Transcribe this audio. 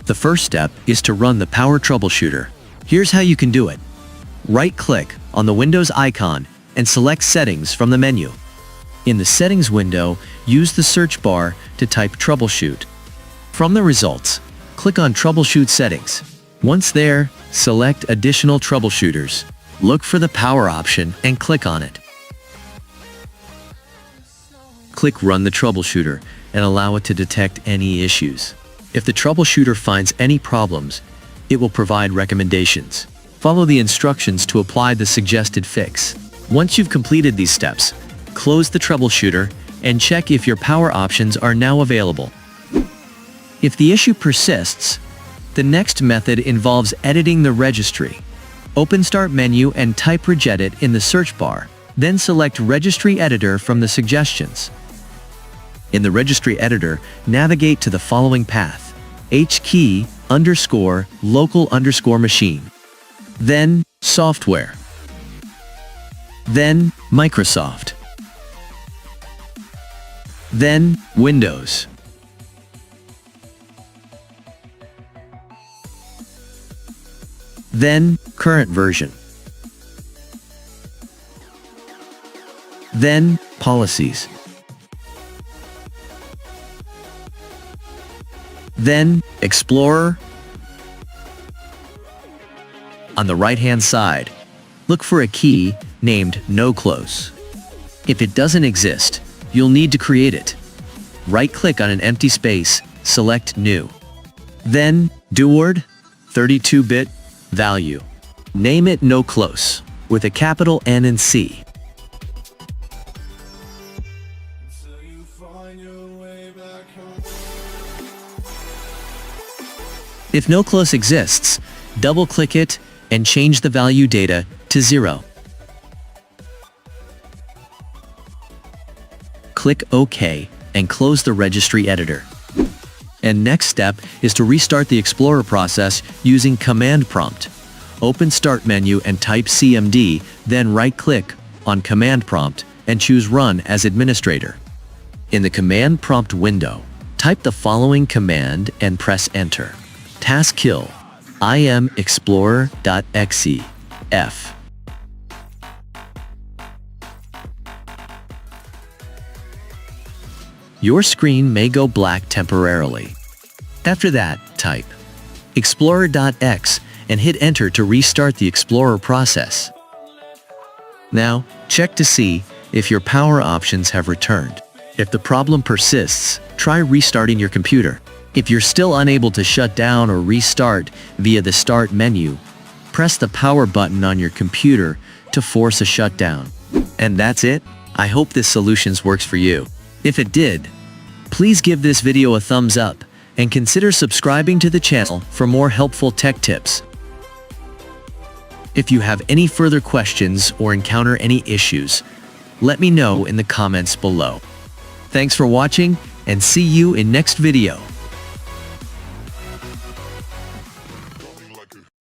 The first step is to run the Power Troubleshooter. Here's how you can do it. Right-click on the Windows icon and select Settings from the menu. In the Settings window, use the search bar to type Troubleshoot. From the results, click on Troubleshoot Settings. Once there, select Additional Troubleshooters. Look for the Power option and click on it. Click Run the Troubleshooter and allow it to detect any issues. If the troubleshooter finds any problems, it will provide recommendations. Follow the instructions to apply the suggested fix. Once you've completed these steps, close the troubleshooter and check if your power options are now available. If the issue persists, the next method involves editing the registry. Open Start menu and type Regedit in the search bar, then select Registry Editor from the suggestions. In the Registry Editor, navigate to the following path: HKey_local_machine. Then Software. Then Microsoft. Then Windows. Then CurrentVersion. Then Policies. Then Explorer. On the right-hand side, look for a key named No Close. If it doesn't exist, you'll need to create it. Right-click on an empty space, select New. Then DoWord 32-bit value. Name it No Close with a capital N and C. If No Close exists, double-click it and change the value data to 0. Click OK and close the registry editor. And next step is to restart the Explorer process using Command Prompt. Open Start menu and type CMD, then right-click on Command Prompt and choose Run as Administrator. In the Command Prompt window, type the following command and press Enter. Taskkill imexplorer.exe f. Your screen may go black temporarily. After that, type explorer.x and hit Enter to restart the Explorer process. Now, check to see if your power options have returned. If the problem persists, try restarting your computer. If you're still unable to shut down or restart via the Start menu, press the power button on your computer to force a shutdown. And that's it. I hope this solution works for you. If it did, please give this video a thumbs up and consider subscribing to the channel for more helpful tech tips. If you have any further questions or encounter any issues, let me know in the comments below. Thanks for watching and see you in next video.